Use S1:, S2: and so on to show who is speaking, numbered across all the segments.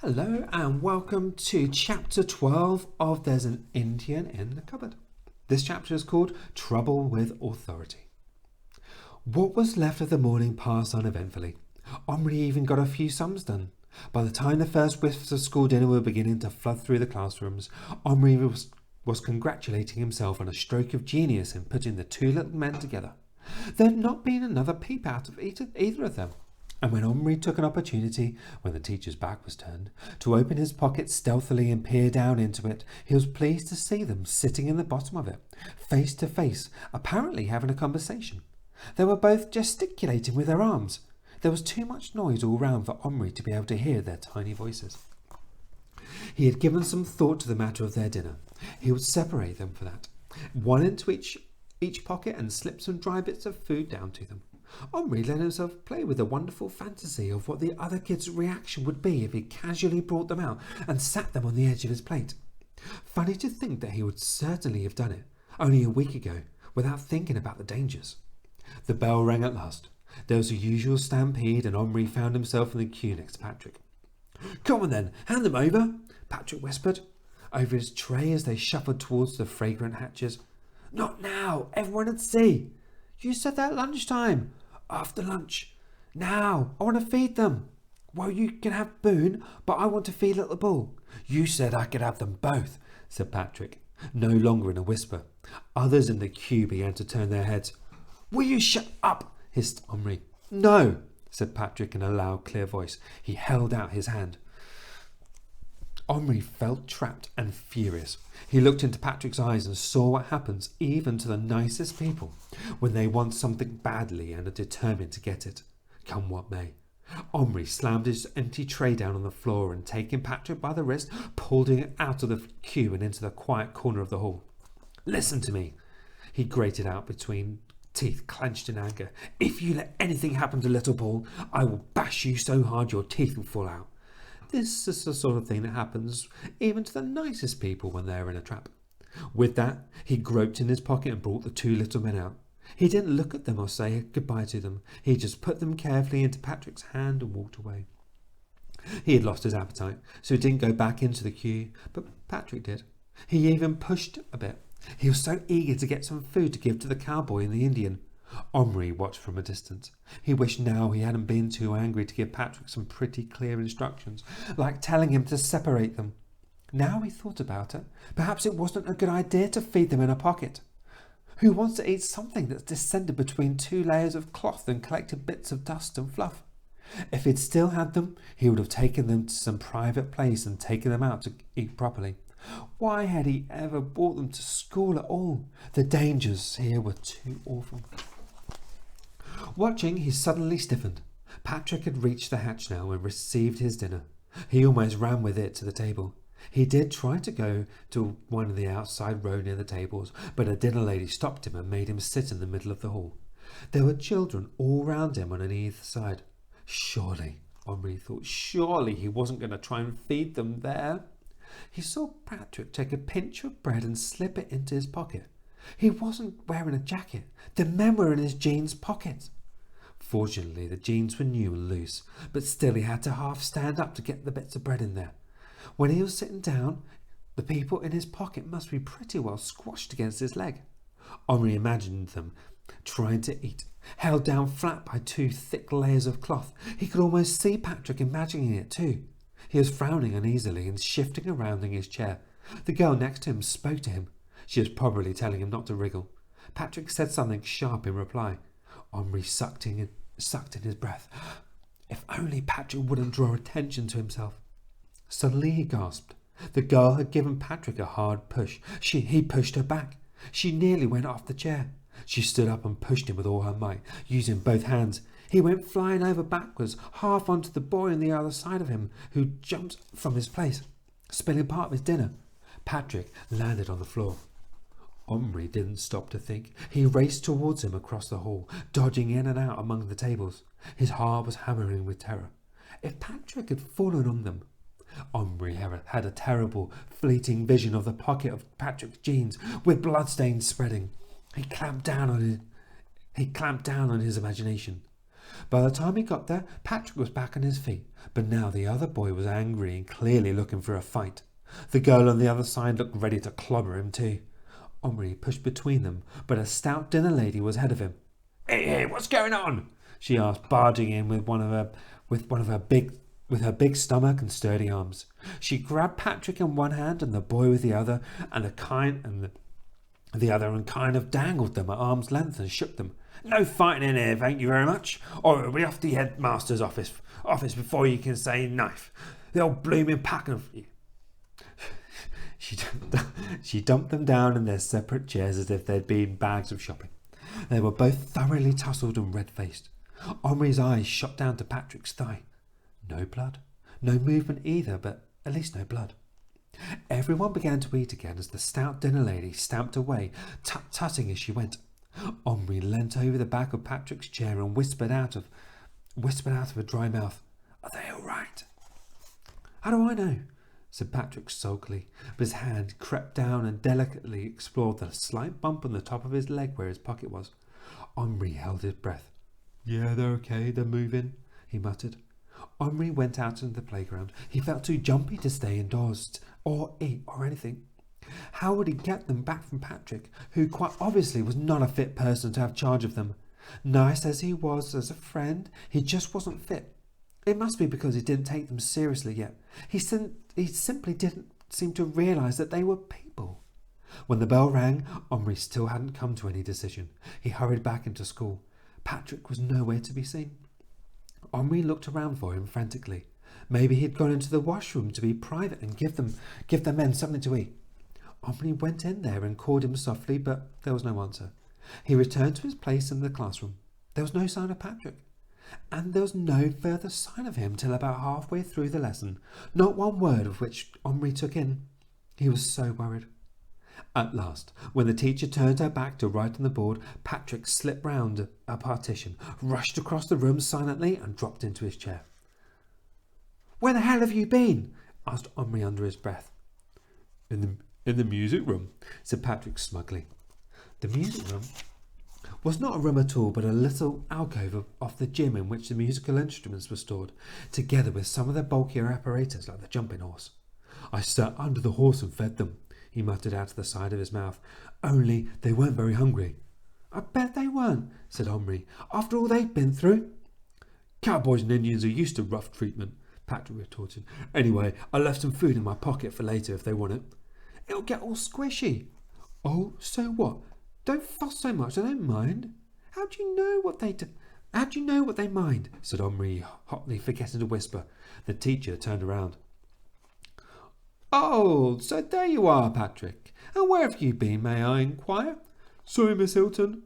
S1: Hello and welcome to chapter 12 of There's an Indian in the Cupboard. This chapter is called Trouble with Authority. What was left of the morning passed uneventfully. Omri even got a few sums done. By the time the first whiffs of school dinner were beginning to flood through the classrooms, Omri was congratulating himself on a stroke of genius in putting the two little men together. There had not been another peep out of either of them. And when Omri took an opportunity, when the teacher's back was turned, to open his pocket stealthily and peer down into it, he was pleased to see them sitting in the bottom of it, face to face, apparently having a conversation. They were both gesticulating with their arms. There was too much noise all round for Omri to be able to hear their tiny voices. He had given some thought to the matter of their dinner. He would separate them for that, one into each pocket, and slip some dry bits of food down to them. Omri let himself play with the wonderful fantasy of what the other kid's reaction would be if he casually brought them out and sat them on the edge of his plate. Funny to think that he would certainly have done it, only a week ago, without thinking about the dangers. The bell rang at last. There was a usual stampede, and Omri found himself in the queue next to Patrick. "Come on then, hand them over," Patrick whispered over his tray as they shuffled towards the fragrant hatches. "Not now, everyone would see." "You said that at lunchtime." "After lunch. Now, I want to feed them." "Well, you can have Boone, but I want to feed Little Bull." "You said I could have them both," said Patrick, no longer in a whisper. Others in the queue began to turn their heads. "Will you shut up?" hissed Omri. "No," said Patrick in a loud, clear voice. He held out his hand. Omri felt trapped and furious. He looked into Patrick's eyes and saw what happens even to the nicest people when they want something badly and are determined to get it, come what may. Omri slammed his empty tray down on the floor and, taking Patrick by the wrist, pulled him out of the queue and into the quiet corner of the hall. "Listen to me," he grated out between teeth clenched in anger. "If you let anything happen to Little Bull, I will bash you so hard your teeth will fall out." This is the sort of thing that happens even to the nicest people when they are in a trap. With that, he groped in his pocket and brought the two little men out. He didn't look at them or say goodbye to them. He just put them carefully into Patrick's hand and walked away. He had lost his appetite, so he didn't go back into the queue, but Patrick did. He even pushed a bit. He was so eager to get some food to give to the cowboy and the Indian. Omri watched from a distance. He wished now he hadn't been too angry to give Patrick some pretty clear instructions, like telling him to separate them. Now he thought about it, perhaps it wasn't a good idea to feed them in a pocket. Who wants to eat something that's descended between two layers of cloth and collected bits of dust and fluff? If he'd still had them, he would have taken them to some private place and taken them out to eat properly. Why had he ever brought them to school at all? The dangers here were too awful. Watching, he suddenly stiffened. Patrick had reached the hatch now and received his dinner. He almost ran with it to the table. He did try to go to one of the outside row near the tables, but a dinner lady stopped him and made him sit in the middle of the hall. There were children all round him on either side. Surely, Omri thought, surely he wasn't going to try and feed them there. He saw Patrick take a pinch of bread and slip it into his pocket. He wasn't wearing a jacket. The men were in his jeans pockets. Fortunately, the jeans were new and loose, but still he had to half stand up to get the bits of bread in there. When he was sitting down, the people in his pocket must be pretty well squashed against his leg. Omri imagined them trying to eat, held down flat by two thick layers of cloth. He could almost see Patrick imagining it too. He was frowning uneasily and shifting around in his chair. The girl next to him spoke to him. She was probably telling him not to wriggle. Patrick said something sharp in reply. Omri sucked in his breath. If only Patrick wouldn't draw attention to himself. Suddenly he gasped. The girl had given Patrick a hard push. He pushed her back. She nearly went off the chair. She stood up and pushed him with all her might, using both hands. He went flying over backwards, half onto the boy on the other side of him, who jumped from his place, spilling part of his dinner. Patrick landed on the floor. Omri didn't stop to think. He raced towards him across the hall, dodging in and out among the tables. His heart was hammering with terror. If Patrick had fallen on them... Omri had a terrible, fleeting vision of the pocket of Patrick's jeans, with bloodstains spreading. He clamped down on his imagination. By the time he got there, Patrick was back on his feet, but now the other boy was angry and clearly looking for a fight. The girl on the other side looked ready to clobber him too. Omri pushed between them, but a stout dinner lady was ahead of him. Hey, what's going on? She asked, barging in with her big stomach and sturdy arms. She grabbed Patrick in one hand and the boy with the other, and kind of dangled them at arm's length and shook them. No fighting in here, thank you very much, or we'll be off to the headmaster's office before you can say knife. The old blooming pack of you. She dumped them down in their separate chairs as if they'd been bags of shopping. They were both thoroughly tousled and red-faced. Omri's eyes shot down to Patrick's thigh. No blood. No movement either, but at least no blood. Everyone began to eat again as the stout dinner lady stamped away, tut-tutting as she went. Omri leant over the back of Patrick's chair and whispered out of a dry mouth, "Are they all right?" "How do I know?" said Patrick sulkily, but his hand crept down and delicately explored the slight bump on the top of his leg where his pocket was. Omri held his breath. "Yeah, they're okay, they're moving," he muttered. Omri went out into the playground. He felt too jumpy to stay indoors or eat or anything. How would he get them back from Patrick, who quite obviously was not a fit person to have charge of them? Nice as he was as a friend, he just wasn't fit. It must be because he didn't take them seriously yet. He simply didn't seem to realise that they were people. When the bell rang, Omri still hadn't come to any decision. He hurried back into school. Patrick was nowhere to be seen. Omri looked around for him frantically. Maybe he'd gone into the washroom to be private and give the men something to eat. Omri went in there and called him softly, but there was no answer. He returned to his place in the classroom. There was no sign of Patrick, and there was no further sign of him till about halfway through the lesson, not one word of which Omri took in. He was so worried. At last, when the teacher turned her back to write on the board, Patrick slipped round a partition, rushed across the room silently, and dropped into his chair. "Where the hell have you been?" asked Omri under his breath. In the music room," said Patrick smugly. The music room was not a room at all, but a little alcove off the gym in which the musical instruments were stored, together with some of the bulkier apparatus like the jumping horse. "I sat under the horse and fed them," he muttered out of the side of his mouth. "Only they weren't very hungry." "I bet they weren't," said Omri, "after all they've been through." "Cowboys and Indians are used to rough treatment," Patrick retorted. "Anyway, I left some food in my pocket for later if they want it." "It'll get all squishy." "Oh, so what? Don't fuss so much, I don't mind." How do you know what they mind?" said Omri, hotly forgetting to whisper. The teacher turned around. "Oh, so there you are, Patrick. And where have you been, may I inquire?" "Sorry, Miss Hilton."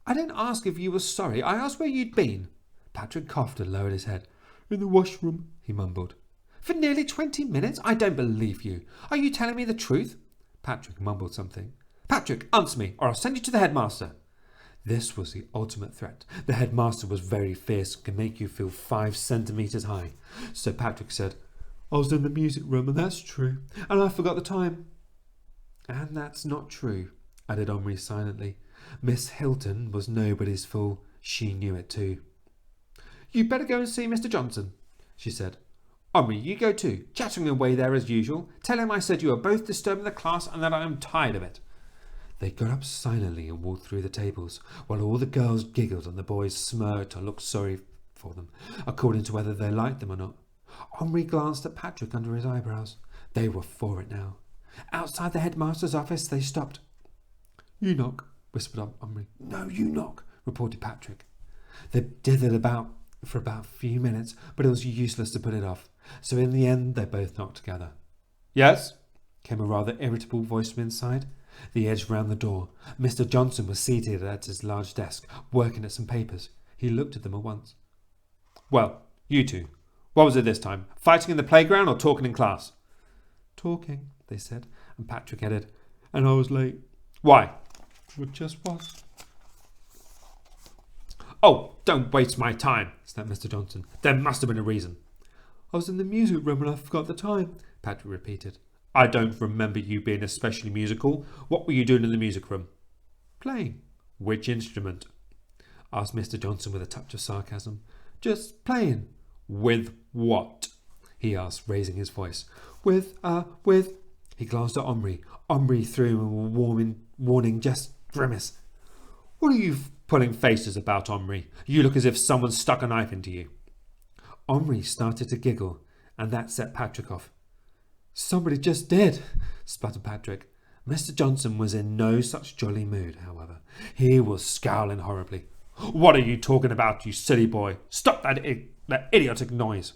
S1: "I didn't ask if you were sorry. I asked where you'd been." Patrick coughed and lowered his head. "In the washroom," he mumbled. "For nearly 20 minutes? I don't believe you. Are you telling me the truth?" Patrick mumbled something. "Patrick, answer me, or I'll send you to the headmaster." This was the ultimate threat. The headmaster was very fierce and could make you feel 5 centimetres high. So Patrick said, "I was in the music room, and that's true, and I forgot the time." "And that's not true," added Omri silently. Miss Hilton was nobody's fool. She knew it too. "You'd better go and see Mr. Johnson," she said. "Omri, you go too, chattering away there as usual. Tell him I said you are both disturbing the class and that I am tired of it." They got up silently and walked through the tables, while all the girls giggled and the boys smirked or looked sorry for them, according to whether they liked them or not. Omri glanced at Patrick under his eyebrows. They were for it now. Outside the headmaster's office, they stopped. "You knock," whispered Omri. "No, you knock," reported Patrick. They dithered about for about a few minutes, but it was useless to put it off. So in the end, they both knocked together. "Yes?" came a rather irritable voice from inside. They edged round the door. Mr. Johnson was seated at his large desk, working at some papers. He looked at them at once. "Well, you two, what was it this time? Fighting in the playground or talking in class?" "Talking," they said, and Patrick added, "and I was late." "Why?" "It just was." "Oh, don't waste my time," snapped Mr. Johnson. "There must have been a reason." "I was in the music room and I forgot the time," Patrick repeated. "I don't remember you being especially musical. What were you doing in the music room?" "Playing." "Which instrument?" asked Mr. Johnson with a touch of sarcasm. Just playing. With what? He asked, raising his voice. With... He glanced at Omri. Omri threw him a warning grimace. What are you pulling faces about, Omri? You look as if someone stuck a knife into you. Omri started to giggle, and that set Patrick off. Somebody just did, sputtered Patrick. Mr. Johnson was in no such jolly mood, however. He was scowling horribly. What are you talking about, you silly boy? Stop that idiotic noise.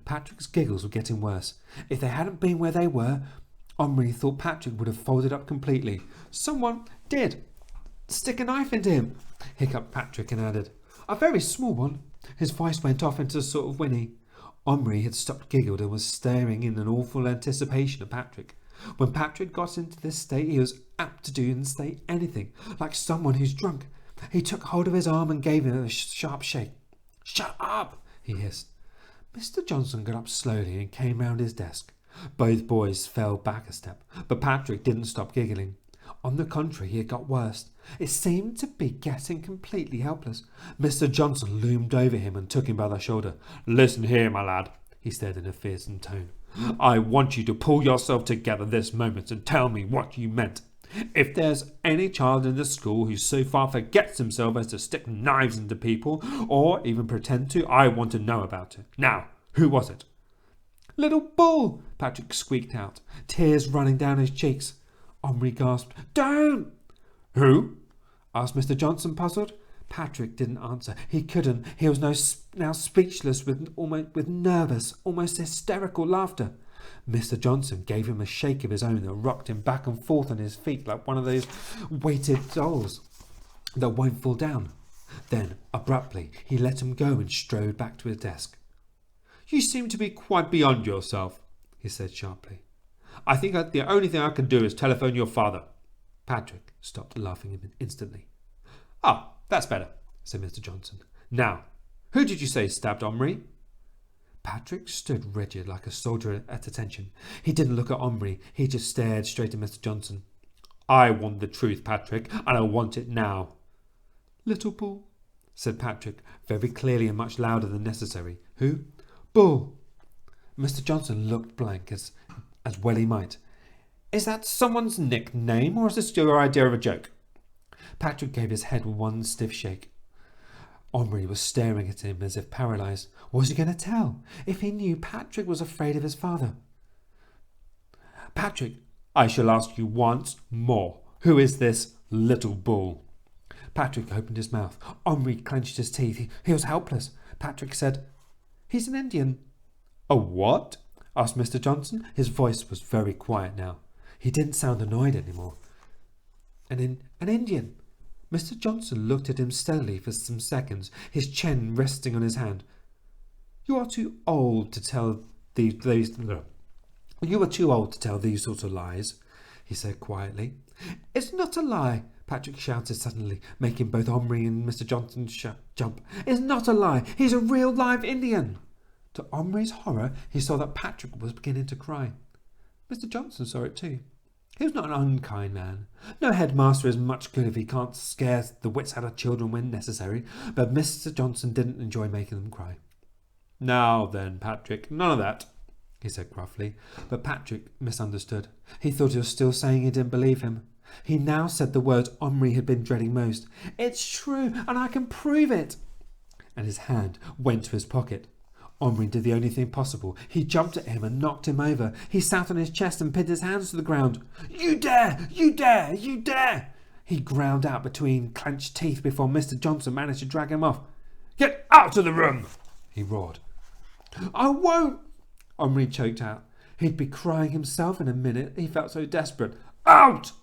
S1: Patrick's giggles were getting worse. If they hadn't been where they were, Omri thought Patrick would have folded up completely. Someone did stick a knife into him, hiccuped Patrick and added, a very small one. His voice went off into a sort of whinny. Omri had stopped giggling and was staring in an awful anticipation at Patrick. When Patrick got into this state, he was apt to do and say anything, like someone who's drunk. He took hold of his arm and gave him a sharp shake. Shut up, he hissed. Mr. Johnson got up slowly and came round his desk. Both boys fell back a step, but Patrick didn't stop giggling. On the contrary, he had got worse. It seemed to be getting completely helpless. Mr. Johnson loomed over him and took him by the shoulder. Listen here, my lad, he said in a fearsome tone. I want you to pull yourself together this moment and tell me what you meant. If there's any child in the school who so far forgets himself as to stick knives into people, or even pretend to, I want to know about it. Now, who was it? Little Bull, Patrick squeaked out, tears running down his cheeks. Omri gasped. Don't! Who? Asked Mr. Johnson, puzzled. Patrick didn't answer. He couldn't. He was now speechless with nervous, almost hysterical laughter. Mr. Johnson gave him a shake of his own that rocked him back and forth on his feet like one of those weighted dolls that won't fall down. Then, abruptly, he let him go and strode back to his desk. You seem to be quite beyond yourself, he said sharply. I think the only thing I can do is telephone your father. Patrick stopped laughing instantly. Ah, that's better, said Mr. Johnson. Now, who did you say stabbed Omri? Patrick stood rigid like a soldier at attention. He didn't look at Omri. He just stared straight at Mr. Johnson. I want the truth, Patrick, and I want it now. Little Bull, said Patrick, very clearly and much louder than necessary. Who? Bull. Mr. Johnson looked blank, as well he might. Is that someone's nickname, or is this your idea of a joke? Patrick gave his head one stiff shake. Omri was staring at him as if paralysed. What was he going to tell? If he knew Patrick was afraid of his father. Patrick, I shall ask you once more. Who is this Little Bull? Patrick opened his mouth. Omri clenched his teeth. He was helpless. Patrick said, He's an Indian. A what? Asked Mr. Johnson. His voice was very quiet now. He didn't sound annoyed anymore. An Indian. Mr. Johnson looked at him steadily for some seconds, his chin resting on his hand. You are too old to tell these sorts of lies, he said quietly. It's not a lie, Patrick shouted suddenly, making both Omri and Mr. Johnson jump. It's not a lie. He's a real live Indian. To Omri's horror, he saw that Patrick was beginning to cry. Mr. Johnson saw it too. He was not an unkind man. No headmaster is much good if he can't scare the wits out of children when necessary, but Mr. Johnson didn't enjoy making them cry. Now then, Patrick, none of that, he said gruffly, but Patrick misunderstood. He thought he was still saying he didn't believe him. He now said the words Omri had been dreading most. It's true, and I can prove it. And his hand went to his pocket. Omri did the only thing possible. He jumped at him and knocked him over. He sat on his chest and pinned his hands to the ground. You dare! You dare! You dare! He growled out between clenched teeth before Mr. Johnson managed to drag him off. Get out of the room! He roared. I won't! Omri choked out. He'd be crying himself in a minute. He felt so desperate. Out!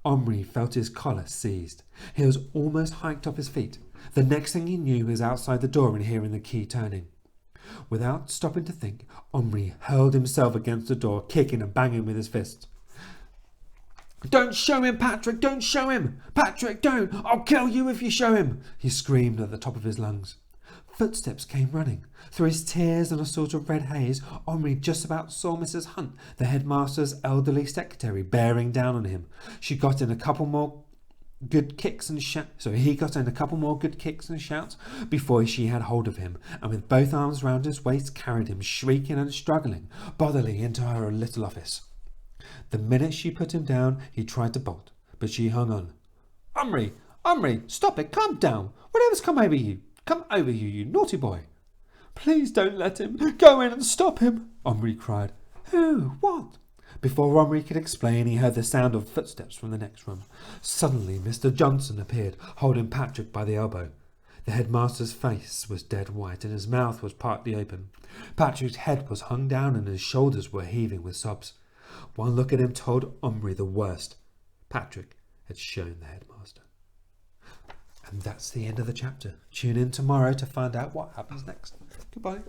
S1: Omri felt his collar seized. He was almost hiked off his feet. The next thing he knew, he was outside the door and hearing the key turning. Without stopping to think, Omri hurled himself against the door, kicking and banging with his fists. Don't show him, Patrick! Don't show him! Patrick, don't! I'll kill you if you show him! He screamed at the top of his lungs. Footsteps came running. Through his tears and a sort of red haze, Omri just about saw Mrs. Hunt, the headmaster's elderly secretary, bearing down on him. She got in a couple more good kicks and shouts. So he got in a couple more good kicks and shouts before she had hold of him, and with both arms round his waist carried him, shrieking and struggling, bodily into her little office. The minute she put him down, he tried to bolt, but she hung on. Omri, stop it, calm down. Whatever's come over you, you naughty boy. Please don't let him. Go in and stop him, Omri cried. Who? What? Before Omri could explain, he heard the sound of footsteps from the next room. Suddenly, Mr. Johnson appeared, holding Patrick by the elbow. The headmaster's face was dead white, and his mouth was partly open. Patrick's head was hung down, and his shoulders were heaving with sobs. One look at him told Omri the worst. Patrick had shown the headmaster. And that's the end of the chapter. Tune in tomorrow to find out what happens next. Goodbye.